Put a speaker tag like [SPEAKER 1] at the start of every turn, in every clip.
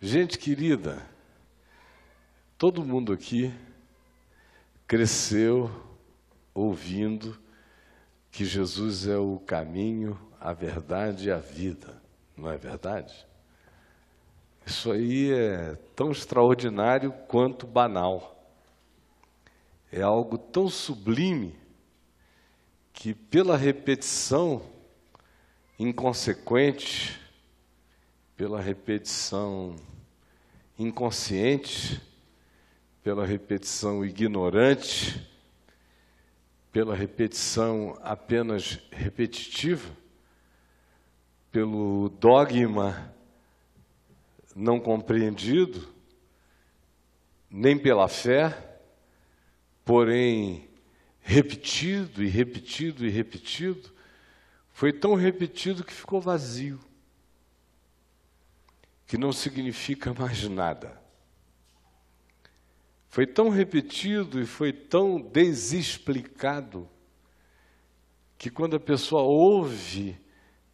[SPEAKER 1] Gente querida, todo mundo aqui cresceu ouvindo que Jesus é o caminho, a verdade e a vida, não é verdade? Isso aí é tão extraordinário quanto banal. É algo tão sublime que, pela repetição inconsequente, pela repetição inconsciente, pela repetição ignorante, pela repetição apenas repetitiva, pelo dogma não compreendido, nem pela fé, porém repetido e repetido e repetido, foi tão repetido que ficou vazio, que não significa mais nada. Foi tão repetido e foi tão desexplicado que quando a pessoa ouve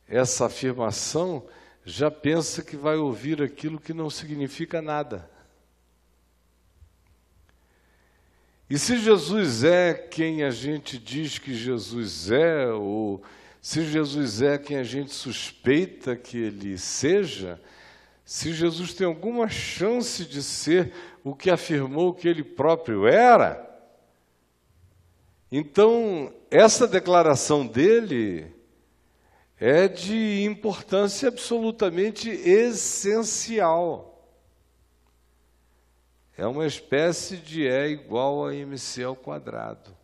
[SPEAKER 1] essa afirmação, já pensa que vai ouvir aquilo que não significa nada. E se Jesus é quem a gente diz que Jesus é, ou se Jesus é quem a gente suspeita que ele seja, se Jesus tem alguma chance de ser o que afirmou que ele próprio era, então essa declaração dele é de importância absolutamente essencial. É uma espécie de E igual a MC ao quadrado,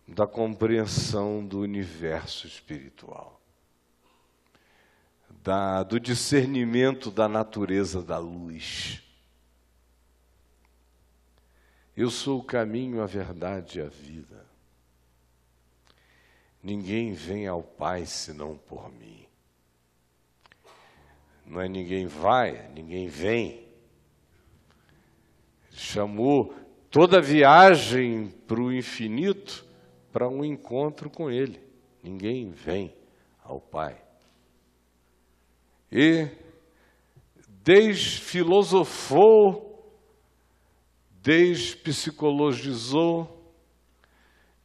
[SPEAKER 1] da compreensão do universo espiritual, do discernimento da natureza da luz. Eu sou o caminho, a verdade e a vida. Ninguém vem ao Pai senão por mim. Não é ninguém vai, ninguém vem. Chamou toda viagem para o infinito para um encontro com Ele. Ninguém vem ao Pai. E desfilosofou, despsicologizou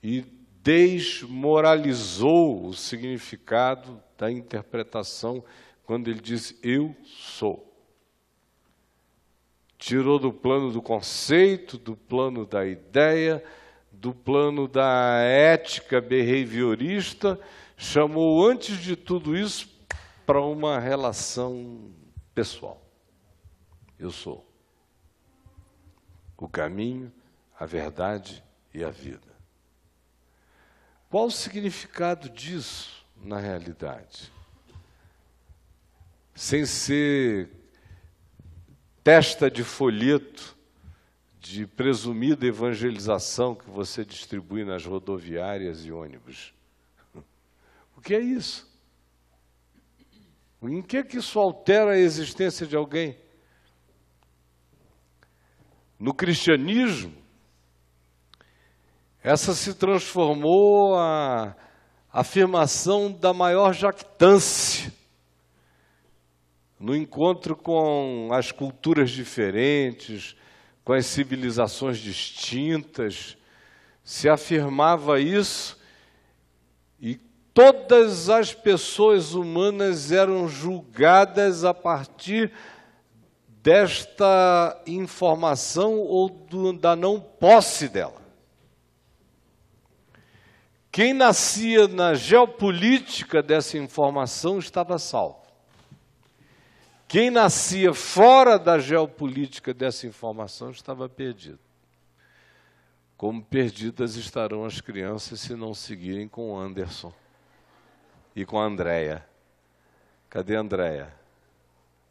[SPEAKER 1] e desmoralizou o significado da interpretação quando ele diz eu sou. Tirou do plano do conceito, do plano da ideia, do plano da ética behaviorista, chamou antes de tudo isso para uma relação pessoal. Eu sou o caminho, a verdade e a vida. Qual o significado disso na realidade? Sem ser testa de folheto de presumida evangelização que você distribui nas rodoviárias e ônibus. O que é isso? Em que isso altera a existência de alguém? No cristianismo, essa se transformou a afirmação da maior jactância. No encontro com as culturas diferentes, com as civilizações distintas, se afirmava isso e todas as pessoas humanas eram julgadas a partir desta informação ou da não posse dela. Quem nascia na geopolítica dessa informação estava salvo. Quem nascia fora da geopolítica dessa informação estava perdido. Como perdidas estarão as crianças se não seguirem com o Anderson e com a Andréia. Cadê a Andréia?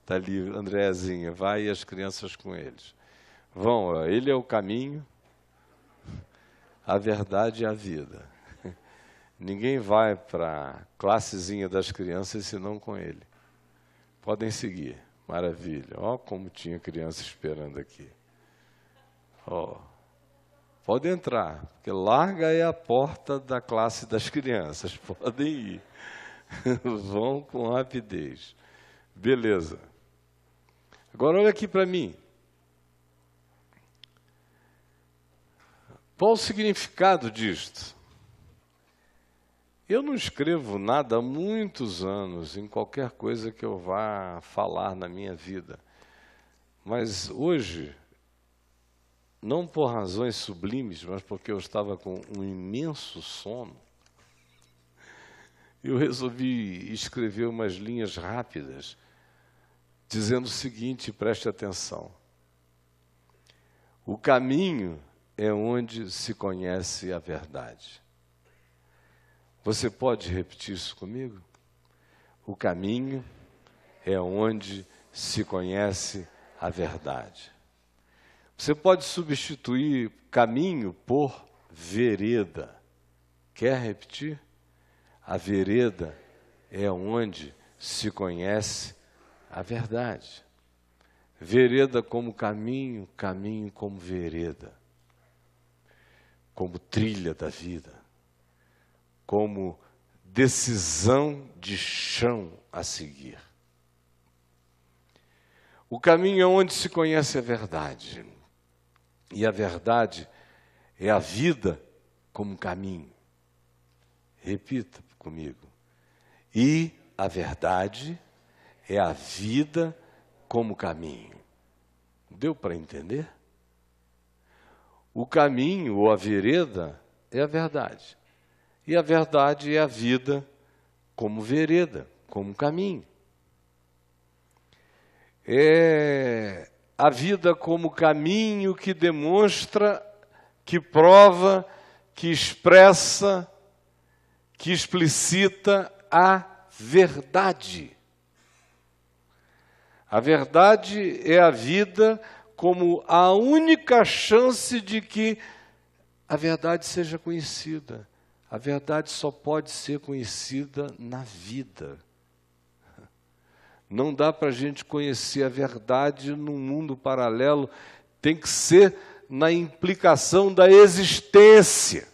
[SPEAKER 1] Está ali, Andréazinha, vai e as crianças com eles. Vão, ele é o caminho, a verdade e a vida. Ninguém vai para a classezinha das crianças senão com ele. Podem seguir, maravilha. Ó, como tinha criança esperando aqui. Ó, pode entrar, porque larga é a porta da classe das crianças. Podem ir. Vão com rapidez. Beleza. Agora olha aqui para mim. Qual o significado disto? Eu não escrevo nada há muitos anos em qualquer coisa que eu vá falar na minha vida. Mas hoje, não por razões sublimes, mas porque eu estava com um imenso sono, eu resolvi escrever umas linhas rápidas, dizendo o seguinte, preste atenção. O caminho é onde se conhece a verdade. Você pode repetir isso comigo? O caminho é onde se conhece a verdade. Você pode substituir caminho por vereda. Quer repetir? A vereda é onde se conhece a verdade. Vereda como caminho, caminho como vereda. Como trilha da vida. Como decisão de chão a seguir. O caminho é onde se conhece a verdade. E a verdade é a vida como caminho. Repita comigo. E a verdade é a vida como caminho. Deu para entender? O caminho ou a vereda é a verdade. E a verdade é a vida como vereda, como caminho. É a vida como caminho que demonstra, que prova, que expressa, que explicita a verdade. A verdade é a vida como a única chance de que a verdade seja conhecida. A verdade só pode ser conhecida na vida. Não dá para a gente conhecer a verdade num mundo paralelo, tem que ser na implicação da existência.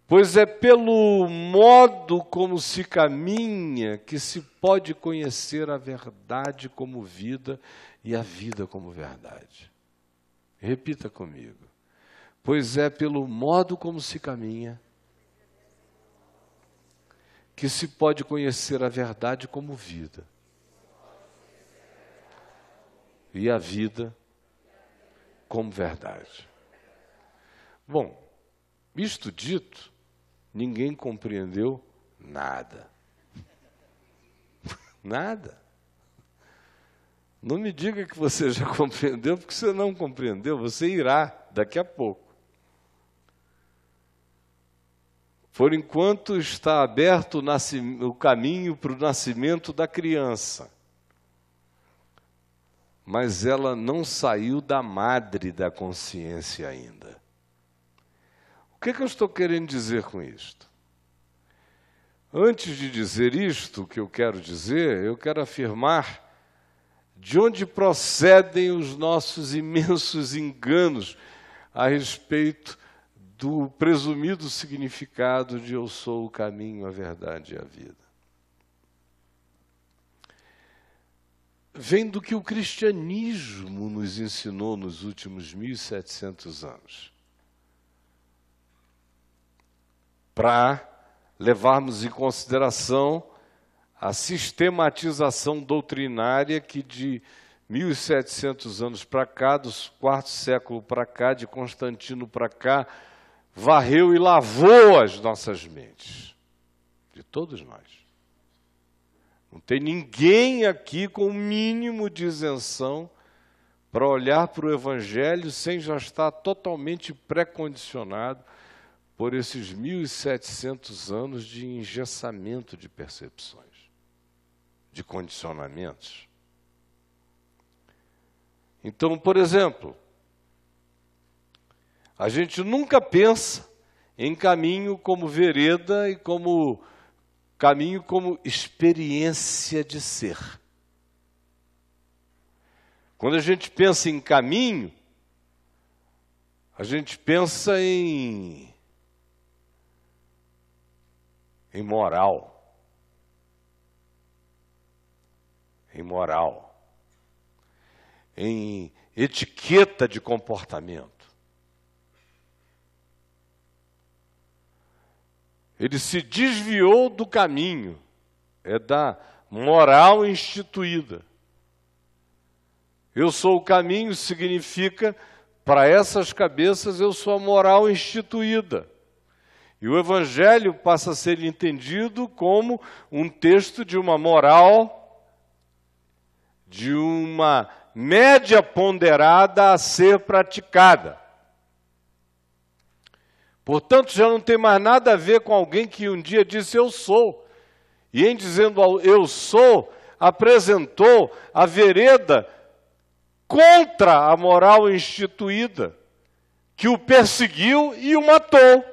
[SPEAKER 1] Pois é pelo modo como se caminha que se pode conhecer a verdade como vida e a vida como verdade. Repita comigo. Pois é pelo modo como se caminha que se pode conhecer a verdade como vida. E a vida como verdade. Bom, isto dito, ninguém compreendeu nada. Nada. Não me diga que você já compreendeu, porque você não compreendeu, você irá daqui a pouco. Por enquanto está aberto o caminho para o nascimento da criança. Mas ela não saiu da madre da consciência ainda. O que eu estou querendo dizer com isto? Antes de dizer isto, o que eu quero dizer, eu quero afirmar de onde procedem os nossos imensos enganos a respeito do presumido significado de eu sou o caminho, a verdade e a vida. Vem do que o cristianismo nos ensinou nos últimos 1700 anos. Para levarmos em consideração a sistematização doutrinária que de 1700 anos para cá, do quarto século para cá, de Constantino para cá, varreu e lavou as nossas mentes, de todos nós. Não tem ninguém aqui com o mínimo de isenção para olhar para o Evangelho sem já estar totalmente pré-condicionado por esses 1700 anos de engessamento de percepções, de condicionamentos. Então, por exemplo, a gente nunca pensa em caminho como vereda e como caminho como experiência de ser. Quando a gente pensa em caminho, a gente pensa em moral, em moral, em etiqueta de comportamento. Ele se desviou do caminho, da moral instituída. Eu sou o caminho significa, para essas cabeças, eu sou a moral instituída. E o Evangelho passa a ser entendido como um texto de uma moral, de uma média ponderada a ser praticada. Portanto, já não tem mais nada a ver com alguém que um dia disse eu sou. E em dizendo eu sou, apresentou a vereda contra a moral instituída, que o perseguiu e o matou.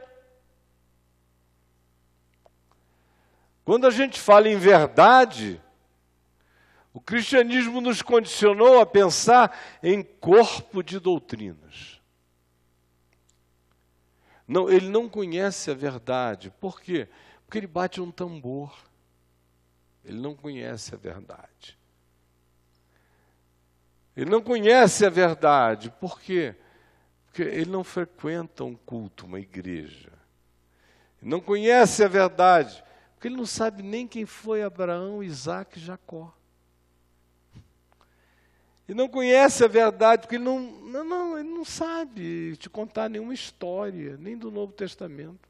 [SPEAKER 1] Quando a gente fala em verdade, o cristianismo nos condicionou a pensar em corpo de doutrinas. Não, ele não conhece a verdade. Por quê? Porque ele bate um tambor. Ele não conhece a verdade. Ele não conhece a verdade. Por quê? Porque ele não frequenta um culto, uma igreja. Ele não conhece a verdade. Porque ele não sabe nem quem foi Abraão, Isaac e Jacó. Ele não conhece a verdade, porque ele não sabe te contar nenhuma história, nem do Novo Testamento.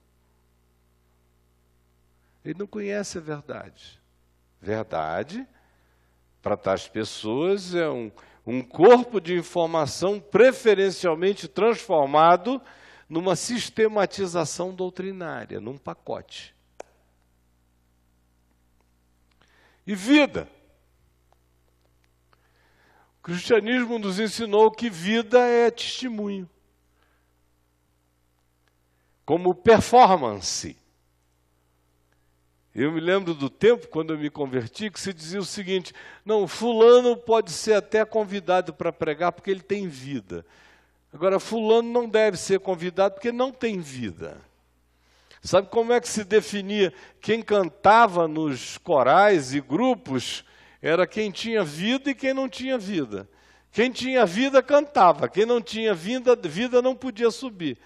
[SPEAKER 1] Ele não conhece a verdade. Verdade, para tais pessoas, é um corpo de informação preferencialmente transformado numa sistematização doutrinária, num pacote. E vida. O cristianismo nos ensinou que vida é testemunho, como performance. Eu me lembro do tempo, quando eu me converti, que se dizia o seguinte: não, fulano pode ser até convidado para pregar porque ele tem vida. Agora, fulano não deve ser convidado porque não tem vida. Sabe como é que se definia quem cantava nos corais e grupos? Era quem tinha vida e quem não tinha vida. Quem tinha vida cantava, quem não tinha vida não podia subir.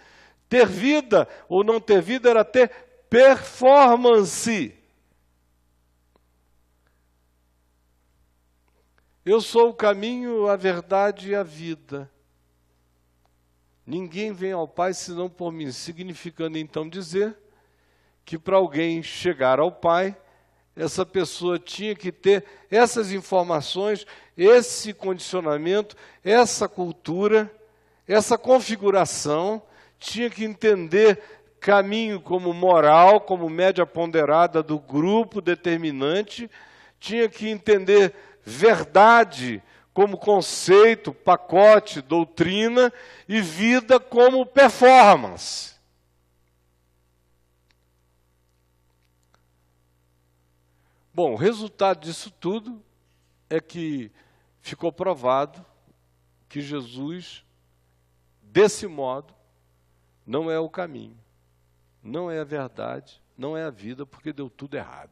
[SPEAKER 1] Ter vida ou não ter vida era ter performance. Eu sou o caminho, a verdade e a vida. Ninguém vem ao Pai senão por mim, significando então dizer que para alguém chegar ao Pai, essa pessoa tinha que ter essas informações, esse condicionamento, essa cultura, essa configuração, tinha que entender caminho como moral, como média ponderada do grupo determinante, tinha que entender verdade como conceito, pacote, doutrina, e vida como performance. Bom, o resultado disso tudo é que ficou provado que Jesus, desse modo, não é o caminho, não é a verdade, não é a vida, porque deu tudo errado.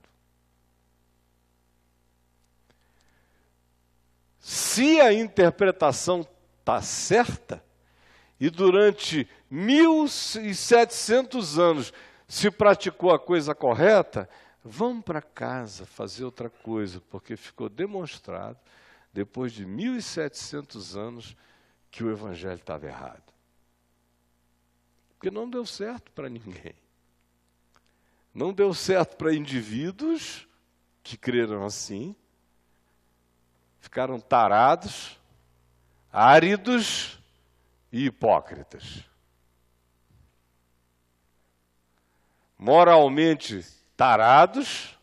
[SPEAKER 1] Se a interpretação está certa, e durante 1700 anos se praticou a coisa correta, vamos para casa fazer outra coisa, porque ficou demonstrado, depois de 1700 anos, que o Evangelho estava errado. Porque não deu certo para ninguém. Não deu certo para indivíduos que creram assim, ficaram tarados, áridos e hipócritas. Moralmente tarados,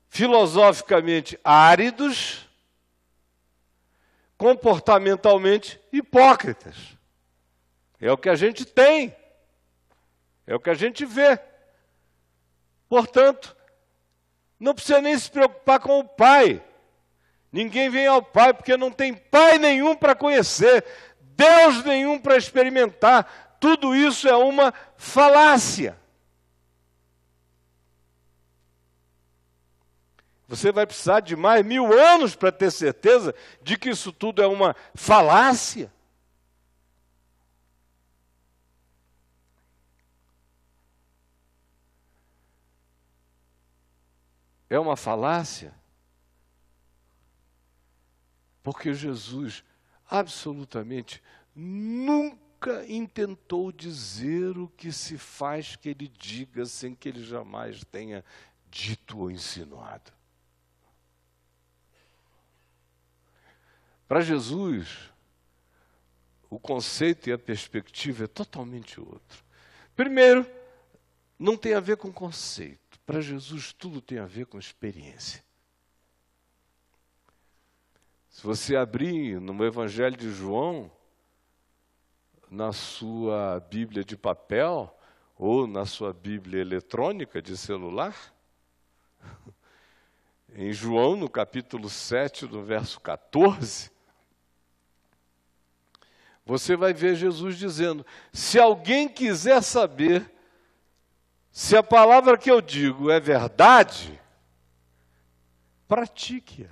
[SPEAKER 1] filosoficamente áridos, comportamentalmente hipócritas. É o que a gente tem, é o que a gente vê. Portanto, não precisa nem se preocupar com o Pai. Ninguém vem ao Pai porque não tem Pai nenhum para conhecer, Deus nenhum para experimentar. Tudo isso é uma falácia. Você vai precisar de mais 1000 anos para ter certeza de que isso tudo é uma falácia. É uma falácia. Porque Jesus absolutamente nunca intentou dizer o que se faz que ele diga sem que ele jamais tenha dito ou insinuado. Para Jesus, o conceito e a perspectiva é totalmente outro. Primeiro, não tem a ver com conceito. Para Jesus, tudo tem a ver com experiência. Se você abrir no Evangelho de João, na sua Bíblia de papel, ou na sua Bíblia eletrônica de celular, em João, no capítulo 7, no verso 14, você vai ver Jesus dizendo: se alguém quiser saber se a palavra que eu digo é verdade, pratique-a.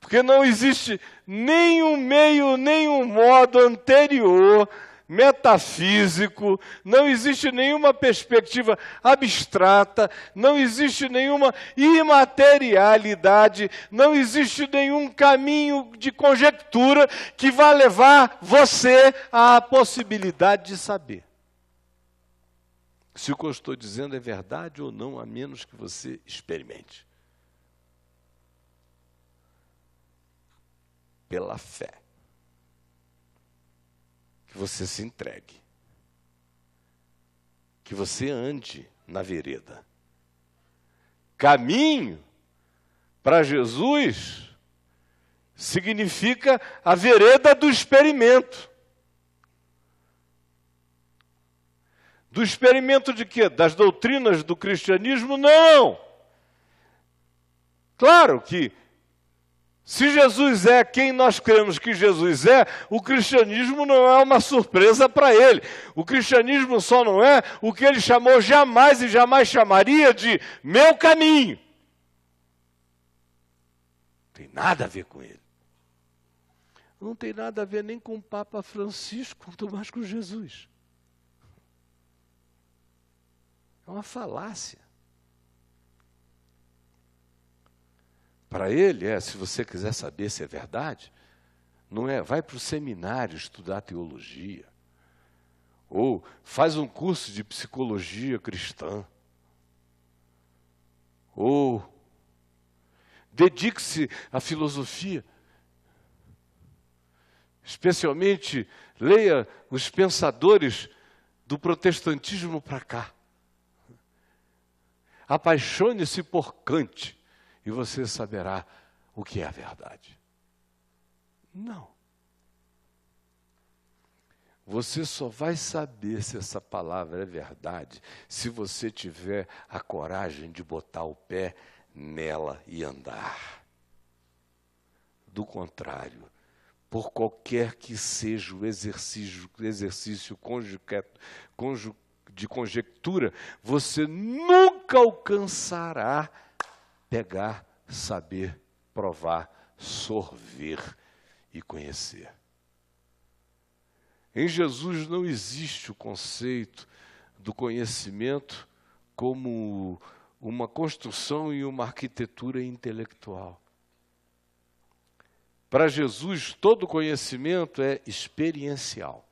[SPEAKER 1] Porque não existe nenhum meio, nenhum modo anterior, metafísico, não existe nenhuma perspectiva abstrata, não existe nenhuma imaterialidade, não existe nenhum caminho de conjectura que vá levar você à possibilidade de saber se o que eu estou dizendo é verdade ou não, a menos que você experimente. Pela fé. Que você se entregue. Que você ande na vereda. Caminho para Jesus significa a vereda do experimento. Do experimento de quê? Das doutrinas do cristianismo? Não! Claro que se Jesus é quem nós cremos que Jesus é, o cristianismo não é uma surpresa para ele. O cristianismo só não é o que ele chamou jamais e jamais chamaria de meu caminho. Não tem nada a ver com ele. Não tem nada a ver nem com o Papa Francisco, quanto mais com Jesus. É uma falácia. Para ele, se você quiser saber se é verdade, não é, vai para o seminário estudar teologia, ou faz um curso de psicologia cristã, ou dedique-se à filosofia, especialmente leia os pensadores do protestantismo para cá. Apaixone-se por Kant e você saberá o que é a verdade. Não. Você só vai saber se essa palavra é verdade se você tiver a coragem de botar o pé nela e andar. Do contrário, por qualquer que seja o exercício de conjectura, você nunca alcançará pegar, saber, provar, sorver e conhecer. Em Jesus não existe o conceito do conhecimento como uma construção e uma arquitetura intelectual. Para Jesus, todo conhecimento é experiencial.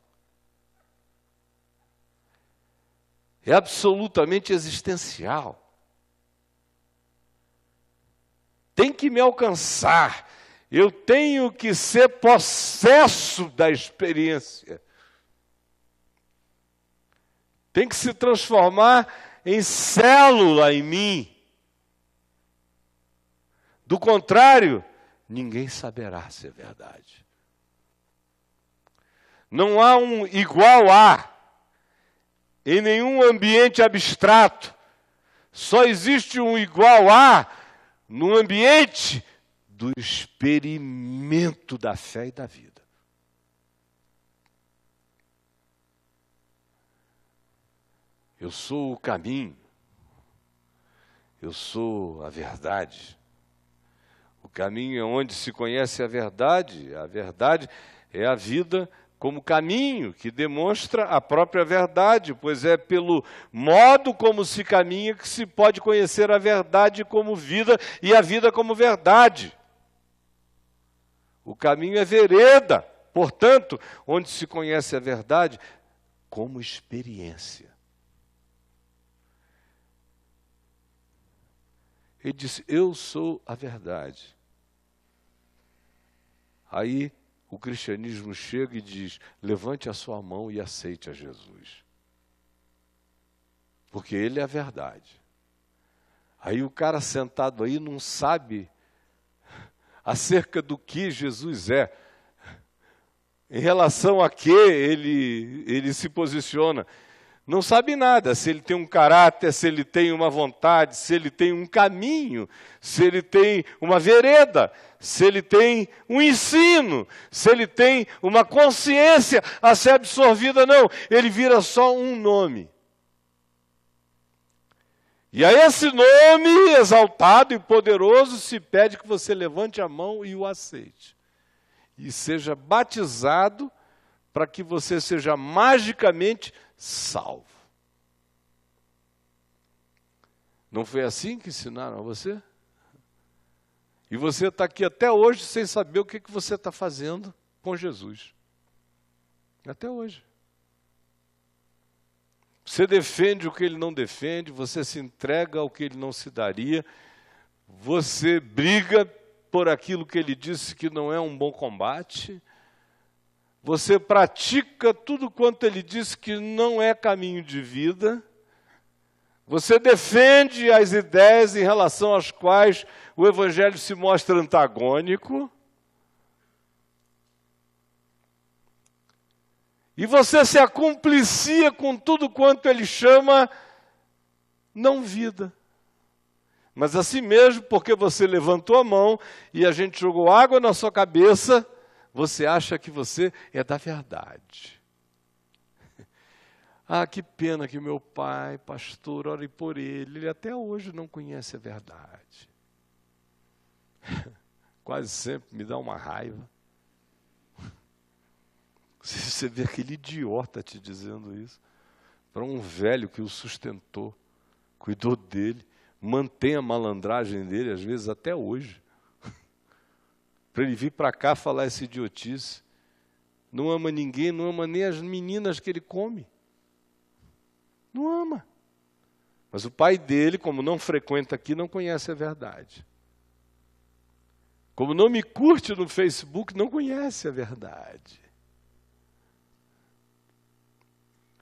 [SPEAKER 1] É absolutamente existencial. Tem que me alcançar. Eu tenho que ser possesso da experiência. Tem que se transformar em célula em mim. Do contrário, ninguém saberá se é verdade. Não há um igual a em nenhum ambiente abstrato. Só existe um igual a no ambiente do experimento da fé e da vida. Eu sou o caminho. Eu sou a verdade. O caminho é onde se conhece a verdade. A verdade é a vida como caminho, que demonstra a própria verdade, pois é pelo modo como se caminha que se pode conhecer a verdade como vida e a vida como verdade. O caminho é vereda, portanto, onde se conhece a verdade como experiência. Ele disse, eu sou a verdade. Aí o cristianismo chega e diz, levante a sua mão e aceite a Jesus. Porque ele é a verdade. Aí o cara sentado aí não sabe acerca do que Jesus é. Em relação a que ele se posiciona. Não sabe nada, se ele tem um caráter, se ele tem uma vontade, se ele tem um caminho, se ele tem uma vereda, se ele tem um ensino, se ele tem uma consciência a ser absorvida, não. Ele vira só um nome. E a esse nome exaltado e poderoso se pede que você levante a mão e o aceite. E seja batizado para que você seja magicamente salvo. Não foi assim que ensinaram a você? E você está aqui até hoje sem saber o que você está fazendo com Jesus. Até hoje. Você defende o que ele não defende, você se entrega ao que ele não se daria, você briga por aquilo que ele disse que não é um bom combate, você pratica tudo quanto ele disse que não é caminho de vida, você defende as ideias em relação às quais o Evangelho se mostra antagônico, e você se acumplicia com tudo quanto ele chama não vida. Mas assim mesmo, porque você levantou a mão e a gente jogou água na sua cabeça, você acha que você é da verdade. Ah, que pena que meu pai, pastor, ore por ele até hoje não conhece a verdade. Quase sempre me dá uma raiva. Você vê aquele idiota te dizendo isso, para um velho que o sustentou, cuidou dele, mantém a malandragem dele, às vezes até hoje, para ele vir para cá falar essa idiotice. Não ama ninguém, não ama nem as meninas que ele come. Não ama. Mas o pai dele, como não frequenta aqui, não conhece a verdade. Como não me curte no Facebook, não conhece a verdade.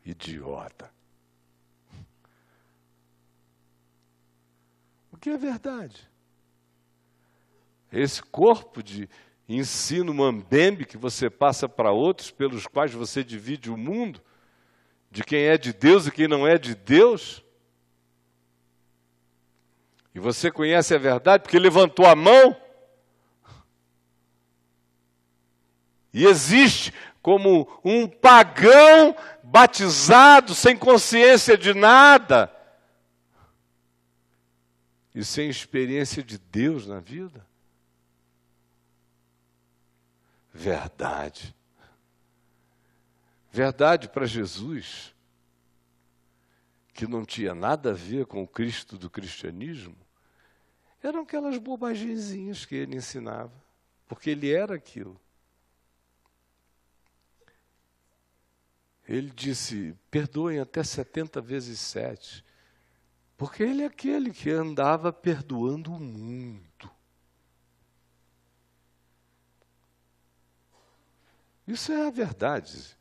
[SPEAKER 1] Idiota. O que é verdade? Esse corpo de ensino mambembe que você passa para outros, pelos quais você divide o mundo, de quem é de Deus e quem não é de Deus. E você conhece a verdade porque levantou a mão e existe como um pagão batizado, sem consciência de nada e sem experiência de Deus na vida. Verdade. Verdade para Jesus, que não tinha nada a ver com o Cristo do cristianismo, eram aquelas bobagenzinhas que ele ensinava, porque ele era aquilo. Ele disse, perdoem até 70 vezes 7, porque ele é aquele que andava perdoando o mundo. Isso é a verdade.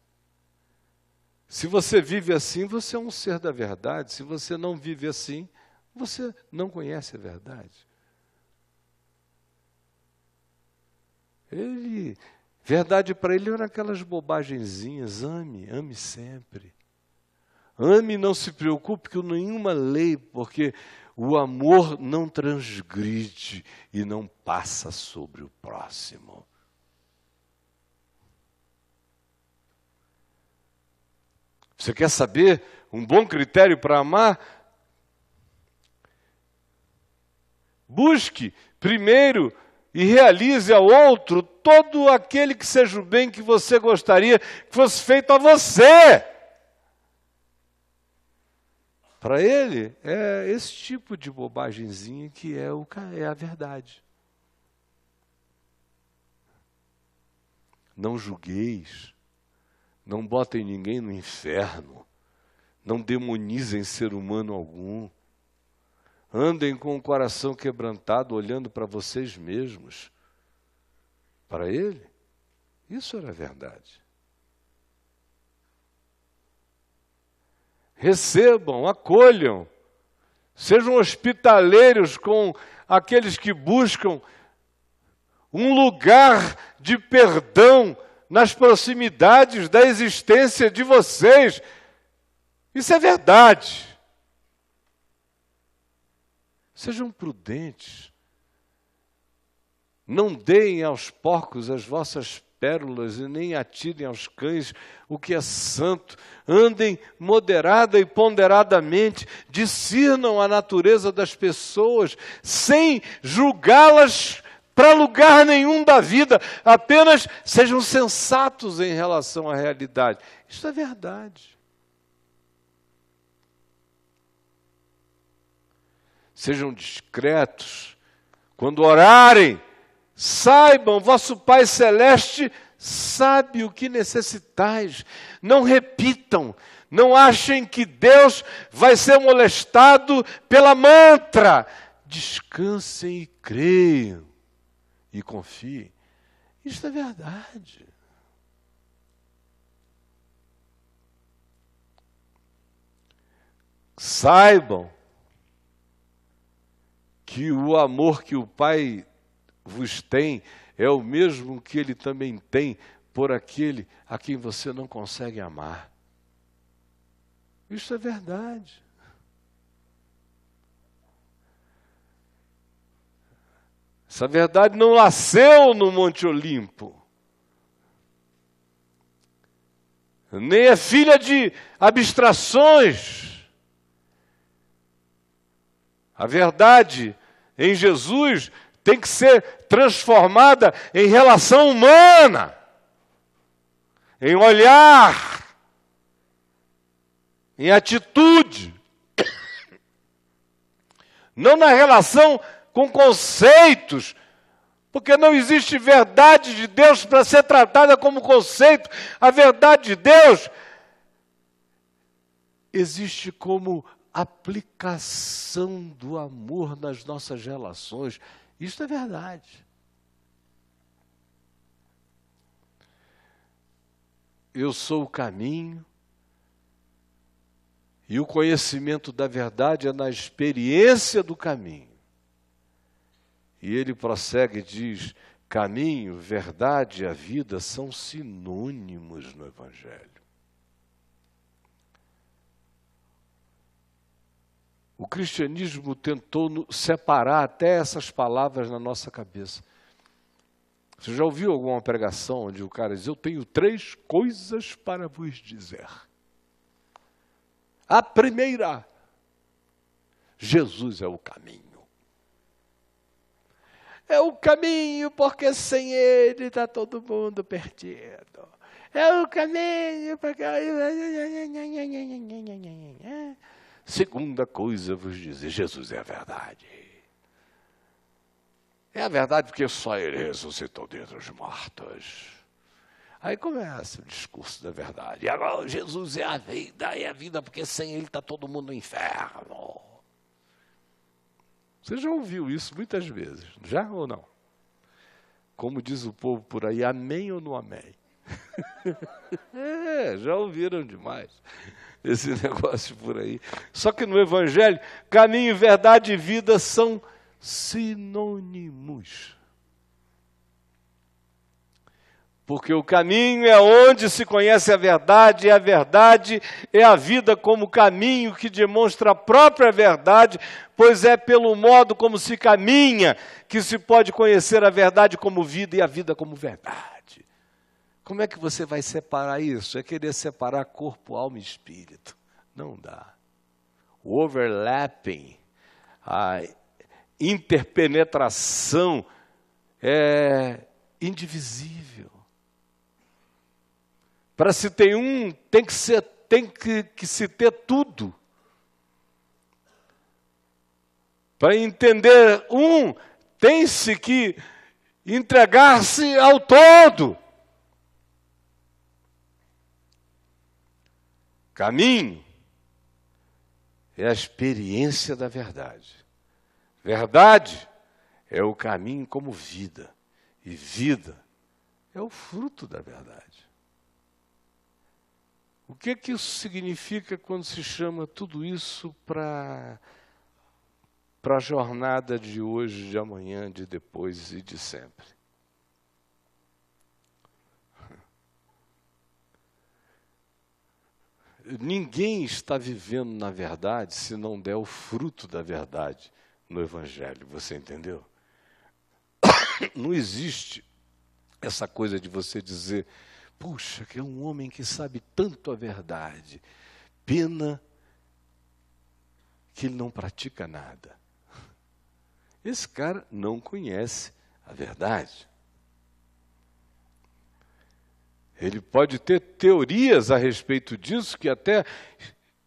[SPEAKER 1] Se você vive assim, você é um ser da verdade. Se você não vive assim, você não conhece a verdade. Verdade para ele eram aquelas bobagenzinhas. Ame sempre. Ame e não se preocupe com nenhuma lei, porque o amor não transgride e não passa sobre o próximo. Você quer saber um bom critério para amar? busque primeiro e realize ao outro todo aquele que seja o bem que você gostaria que fosse feito a você. Para ele, é esse tipo de bobagemzinha que é a verdade. Não julgueis, não botem ninguém no inferno, não demonizem ser humano algum. Andem com o coração quebrantado, olhando para vocês mesmos. Para ele, isso era verdade. Recebam, acolham, sejam hospitaleiros com aqueles que buscam um lugar de perdão nas proximidades da existência de vocês. Isso é verdade. Sejam prudentes. Não deem aos porcos as vossas pérolas e nem atirem aos cães o que é santo. Andem moderada e ponderadamente, discernam a natureza das pessoas, sem julgá-las para lugar nenhum da vida. Apenas sejam sensatos em relação à realidade. Isso é verdade. Sejam discretos. Quando orarem, saibam, vosso Pai Celeste sabe o que necessitais. Não repitam, não achem que Deus vai ser molestado pela mantra. Descansem e creiam e confiem. Isso é verdade. Saibam que o amor que o Pai vos tem é o mesmo que Ele também tem por aquele a quem você não consegue amar. Isso é verdade. Essa verdade não nasceu no Monte Olimpo. Nem é filha de abstrações. A verdade em Jesus tem que ser transformada em relação humana, em olhar, em atitude. Não na relação com conceitos, porque não existe verdade de Deus para ser tratada como conceito. A verdade de Deus existe como aplicação do amor nas nossas relações. Isso é verdade. Eu sou o caminho, e o conhecimento da verdade é na experiência do caminho. E ele prossegue e diz: caminho, verdade e a vida são sinônimos no Evangelho. O cristianismo tentou separar até essas palavras na nossa cabeça. Você já ouviu alguma pregação onde o cara diz: eu tenho 3 coisas para vos dizer. A primeira, Jesus é o caminho. É o caminho porque sem Ele está todo mundo perdido. É o caminho porque... Segunda coisa vos dizer, Jesus é a verdade. É a verdade porque só Ele ressuscitou dentre os mortos. Aí começa o discurso da verdade. E agora Jesus é a vida porque sem Ele está todo mundo no inferno. Você já ouviu isso muitas vezes, já ou não? Como diz o povo por aí, amém ou não amém? Já ouviram demais esse negócio por aí. Só que no Evangelho, caminho, verdade e vida são sinônimos. Porque o caminho é onde se conhece a verdade, e a verdade é a vida como caminho que demonstra a própria verdade, pois é pelo modo como se caminha que se pode conhecer a verdade como vida e a vida como verdade. Como é que você vai separar isso? É querer separar corpo, alma e espírito. Não dá. O overlapping, a interpenetração indivisível. Para se ter um, tem que se ter tudo. Para entender um, tem-se que entregar-se ao todo. Caminho é a experiência da verdade. Verdade é o caminho como vida. E vida é o fruto da verdade. O que isso significa quando se chama tudo isso para a jornada de hoje, de amanhã, de depois e de sempre? Ninguém está vivendo na verdade se não der o fruto da verdade no Evangelho, você entendeu? Não existe essa coisa de você dizer, puxa, que é um homem que sabe tanto a verdade, pena que ele não pratica nada. Esse cara não conhece a verdade. Ele pode ter teorias a respeito disso, que até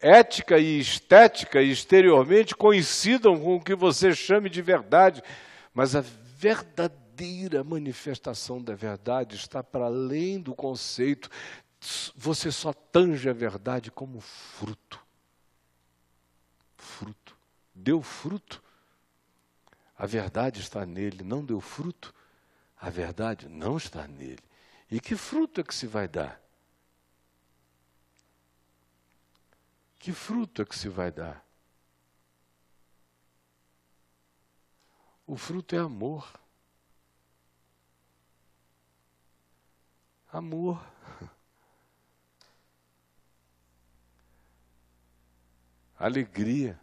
[SPEAKER 1] ética e estética e exteriormente coincidam com o que você chame de verdade, mas a verdadeira manifestação da verdade está para além do conceito. Você só tange a verdade como fruto. Fruto. Deu fruto, a verdade está nele. Não deu fruto, a verdade não está nele. E que fruto é que se vai dar? Que fruto é que se vai dar? O fruto é amor. Amor. Alegria.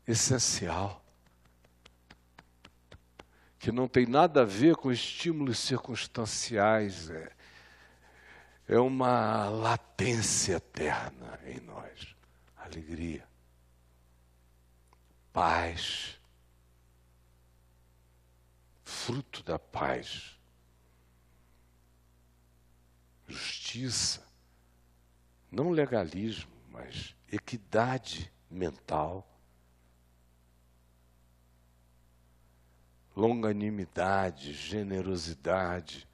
[SPEAKER 1] Essencial. Que não tem nada a ver com estímulos circunstanciais. É uma latência eterna em nós. Alegria. Paz. Fruto da paz. Justiça. Não legalismo, mas equidade mental. Longanimidade, generosidade,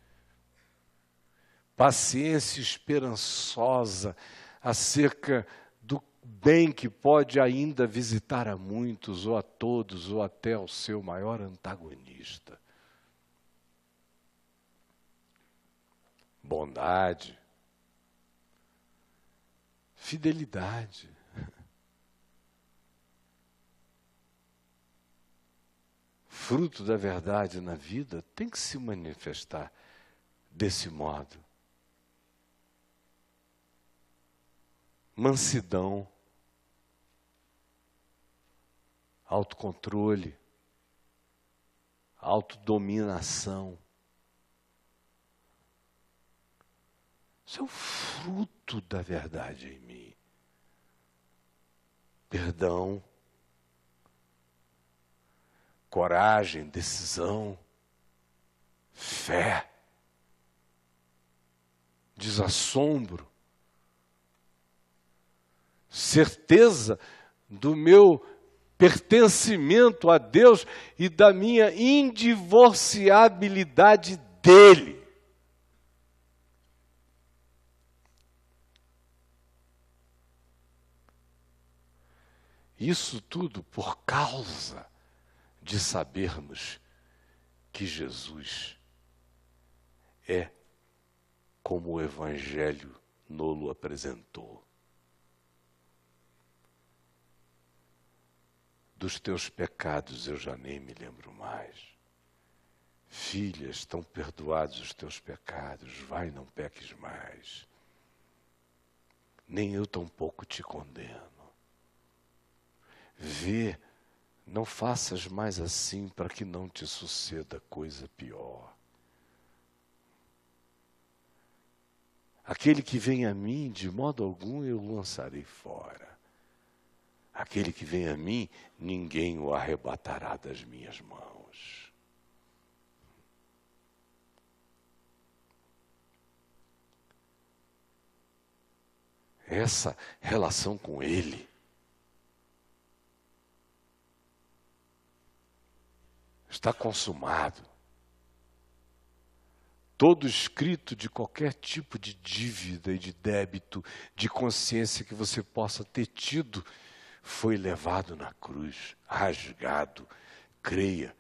[SPEAKER 1] paciência esperançosa acerca do bem que pode ainda visitar a muitos, ou a todos, ou até ao seu maior antagonista. Bondade, fidelidade. Fruto da verdade na vida tem que se manifestar desse modo. Mansidão, autocontrole, autodominação. Isso é o fruto da verdade em mim. Perdão, coragem, decisão, fé, desassombro, certeza do meu pertencimento a Deus e da minha indivorciabilidade dele. Isso tudo por causa de sabermos que Jesus é como o Evangelho nos apresentou. Dos teus pecados eu já nem me lembro mais. Filha, estão perdoados os teus pecados, vai, não peques mais. Nem eu tampouco te condeno. Vê, não faças mais assim para que não te suceda coisa pior. Aquele que vem a mim, de modo algum eu o lançarei fora. Aquele que vem a mim, ninguém o arrebatará das minhas mãos. Essa relação com Ele está consumado. Todo escrito de qualquer tipo de dívida e de débito, de consciência que você possa ter tido, foi levado na cruz, rasgado. Creia,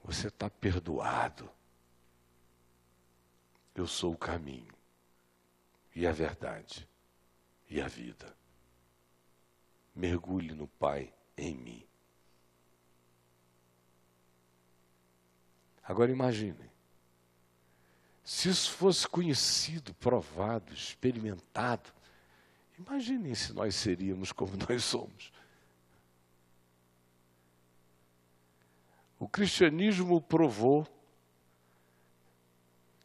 [SPEAKER 1] você está perdoado. Eu sou o caminho, e a verdade, e a vida. Mergulhe no Pai em mim. Agora imagine, se isso fosse conhecido, provado, experimentado, imaginem se nós seríamos como nós somos. O cristianismo provou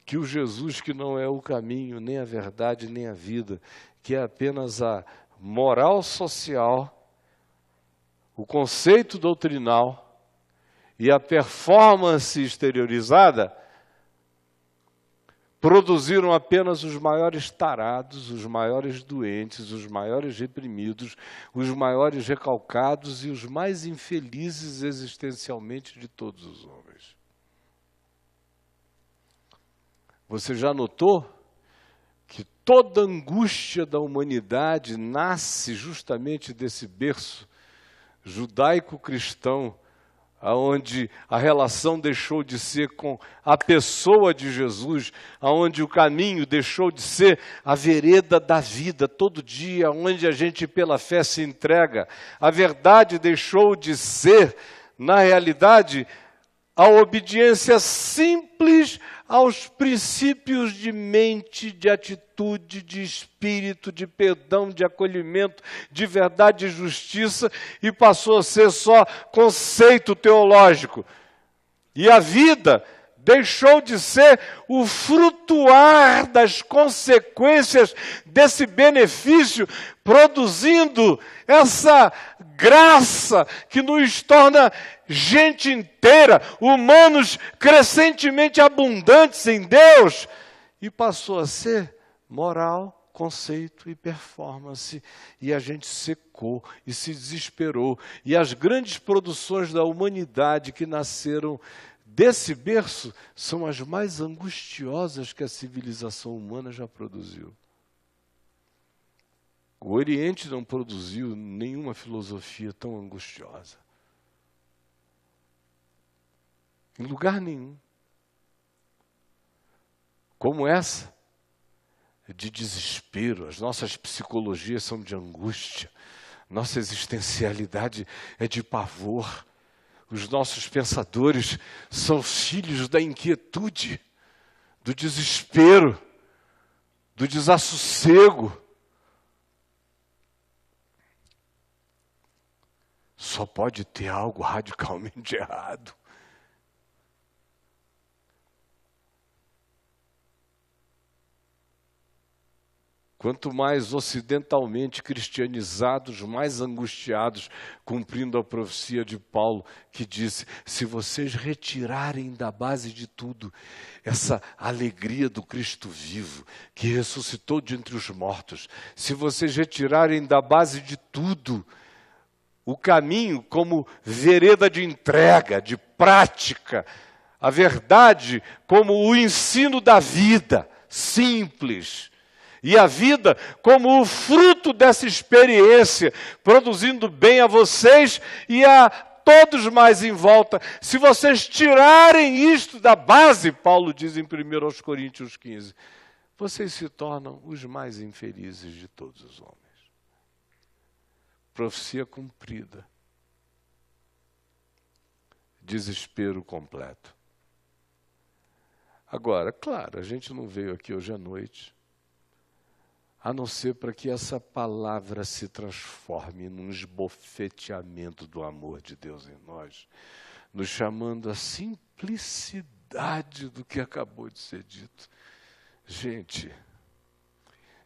[SPEAKER 1] que o Jesus que não é o caminho, nem a verdade, nem a vida, que é apenas a moral social, o conceito doutrinal e a performance exteriorizada, produziram apenas os maiores tarados, os maiores doentes, os maiores reprimidos, os maiores recalcados e os mais infelizes existencialmente de todos os homens. Você já notou que toda angústia da humanidade nasce justamente desse berço judaico-cristão, aonde a relação deixou de ser com a pessoa de Jesus, aonde o caminho deixou de ser a vereda da vida, todo dia, onde a gente pela fé se entrega. A verdade deixou de ser, na realidade, a obediência simples aos princípios de mente, de atitude, de espírito, de perdão, de acolhimento, de verdade e justiça, e passou a ser só conceito teológico. E a vida deixou de ser o frutuar das consequências desse benefício, produzindo essa graça que nos torna gente inteira, humanos crescentemente abundantes em Deus, e passou a ser moral, conceito e performance, e a gente secou e se desesperou, e as grandes produções da humanidade que nasceram desse berço são as mais angustiosas que a civilização humana já produziu. O Oriente não produziu nenhuma filosofia tão angustiosa. Em lugar nenhum. Como essa, de desespero. As nossas psicologias são de angústia. Nossa existencialidade é de pavor. Os nossos pensadores são filhos da inquietude, do desespero, do desassossego. Só pode ter algo radicalmente errado. Quanto mais ocidentalmente cristianizados, mais angustiados, cumprindo a profecia de Paulo, que disse, se vocês retirarem da base de tudo essa alegria do Cristo vivo, que ressuscitou de entre os mortos, se vocês retirarem da base de tudo o caminho como vereda de entrega, de prática, a verdade como o ensino da vida, simples, e a vida como o fruto dessa experiência, produzindo bem a vocês e a todos mais em volta. Se vocês tirarem isto da base, Paulo diz em 1 Coríntios 15, vocês se tornam os mais infelizes de todos os homens. Profecia cumprida. Desespero completo. Agora, claro, a gente não veio aqui hoje à noite a não ser para que essa palavra se transforme num esbofeteamento do amor de Deus em nós, nos chamando à simplicidade do que acabou de ser dito. Gente,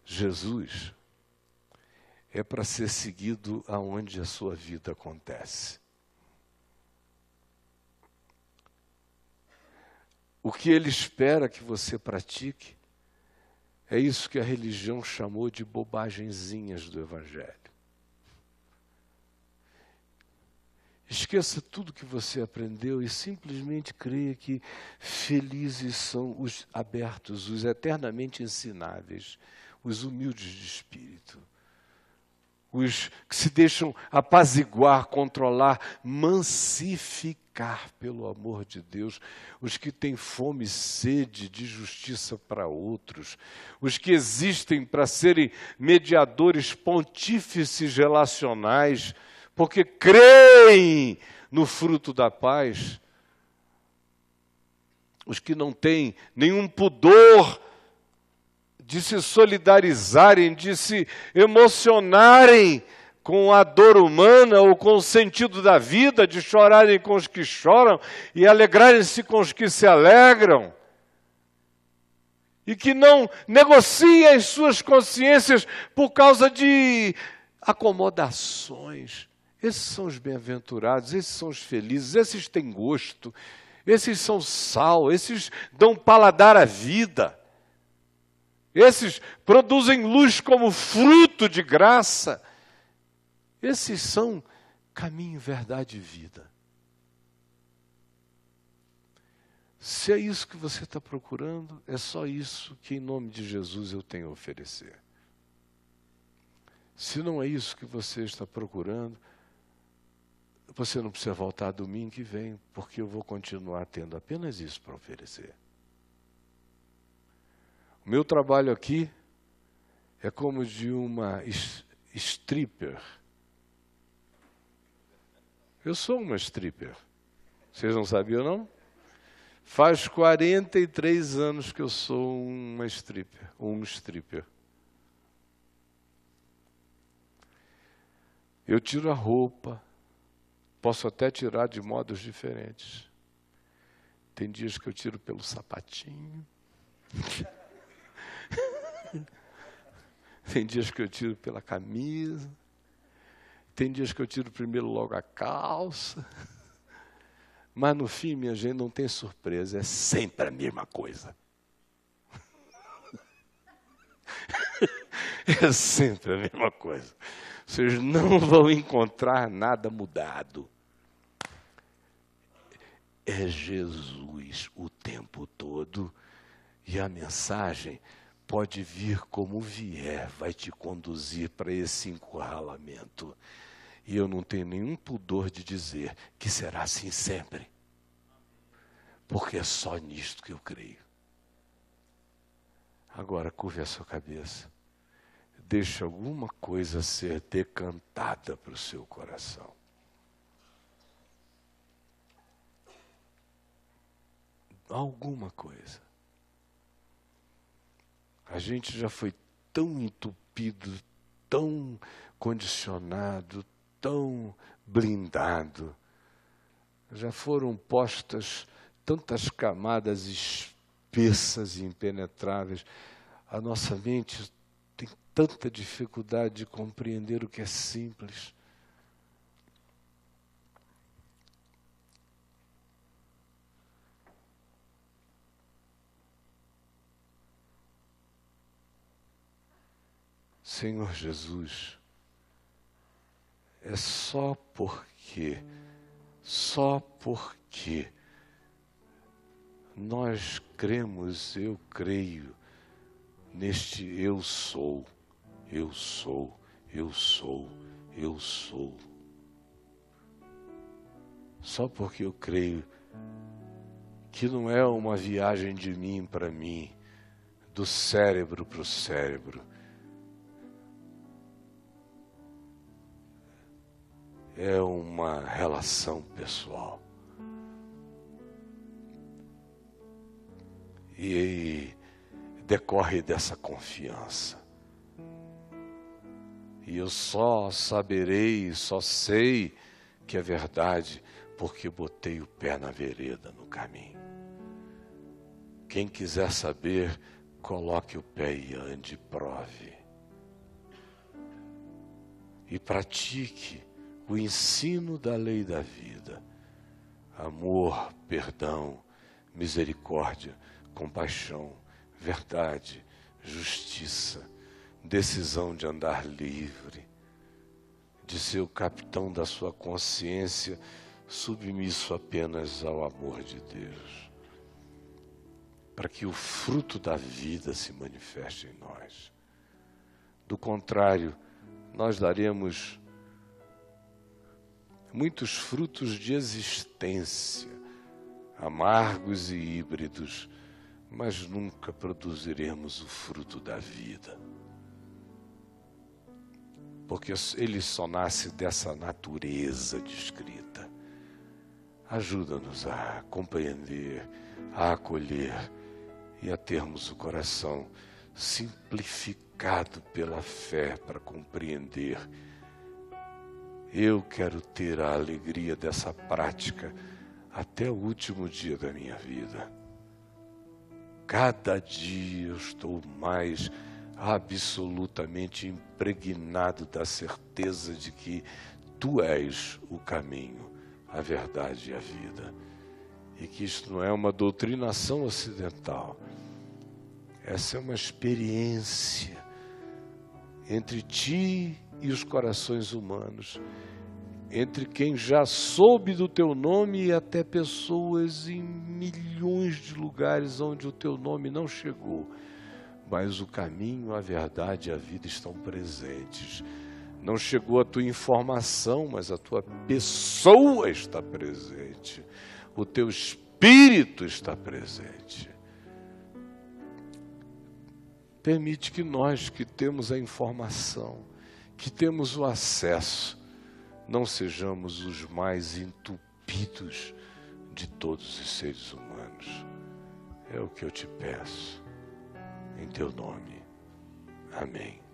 [SPEAKER 1] Jesus é para ser seguido aonde a sua vida acontece. O que ele espera que você pratique é isso que a religião chamou de bobagenzinhas do Evangelho. Esqueça tudo que você aprendeu e simplesmente creia que felizes são os abertos, os eternamente ensináveis, os humildes de espírito, os que se deixam apaziguar, controlar, massificar pelo amor de Deus, os que têm fome e sede de justiça para outros, os que existem para serem mediadores pontífices relacionais, porque creem no fruto da paz, os que não têm nenhum pudor de se solidarizarem, de se emocionarem com a dor humana ou com o sentido da vida, de chorarem com os que choram e alegrarem-se com os que se alegram, e que não negociem as suas consciências por causa de acomodações. Esses são os bem-aventurados, esses são os felizes, esses têm gosto, esses são sal, esses dão paladar à vida. Esses produzem luz como fruto de graça. Esses são caminho, verdade e vida. Se é isso que você está procurando, é só isso que em nome de Jesus eu tenho a oferecer. Se não é isso que você está procurando, você não precisa voltar domingo que vem, porque eu vou continuar tendo apenas isso para oferecer. O meu trabalho aqui é como de uma stripper. Eu sou uma stripper. Vocês não sabiam, não? Faz 43 anos que eu sou uma stripper, um stripper. Eu tiro a roupa, posso até tirar de modos diferentes. Tem dias que eu tiro pelo sapatinho. Tem dias que eu tiro pela camisa. Tem dias que eu tiro primeiro logo a calça. Mas no fim, minha gente, não tem surpresa. É sempre a mesma coisa. É sempre a mesma coisa. Vocês não vão encontrar nada mudado. É Jesus o tempo todo. E a mensagem pode vir como vier, vai te conduzir para esse encurralamento. E eu não tenho nenhum pudor de dizer que será assim sempre. Porque é só nisto que eu creio. Agora, curve a sua cabeça. Deixe alguma coisa ser decantada para o seu coração. Alguma coisa. A gente já foi tão entupido, tão condicionado, tão blindado. Já foram postas tantas camadas espessas e impenetráveis. A nossa mente tem tanta dificuldade de compreender o que é simples. Senhor Jesus, é só porque nós cremos, eu creio, neste eu sou, eu sou, eu sou, eu sou. Só porque eu creio que não é uma viagem de mim para mim, do cérebro para o cérebro. É uma relação pessoal. E decorre dessa confiança. E eu só saberei, só sei que é verdade, porque botei o pé na vereda, no caminho. Quem quiser saber, coloque o pé e ande, prove. e pratique o ensino da lei da vida. Amor, perdão, misericórdia, compaixão, verdade, justiça, decisão de andar livre, de ser o capitão da sua consciência, submisso apenas ao amor de Deus, para que o fruto da vida se manifeste em nós. Do contrário, nós daremos muitos frutos de existência, amargos e híbridos, mas nunca produziremos o fruto da vida. Porque ele só nasce dessa natureza descrita. Ajuda-nos a compreender, a acolher e a termos o coração simplificado pela fé para compreender. Eu quero ter a alegria dessa prática até o último dia da minha vida. Cada dia eu estou mais absolutamente impregnado da certeza de que Tu és o caminho, a verdade e a vida. E que isto não é uma doutrinação ocidental. Essa é uma experiência entre Ti e os corações humanos, entre quem já soube do Teu nome e até pessoas em milhões de lugares onde o Teu nome não chegou. Mas o caminho, a verdade e a vida estão presentes. Não chegou a Tua informação, mas a Tua pessoa está presente. O Teu Espírito está presente. Permite que nós, que temos a informação, que temos o acesso, não sejamos os mais entupidos de todos os seres humanos. É o que eu te peço, em Teu nome. Amém.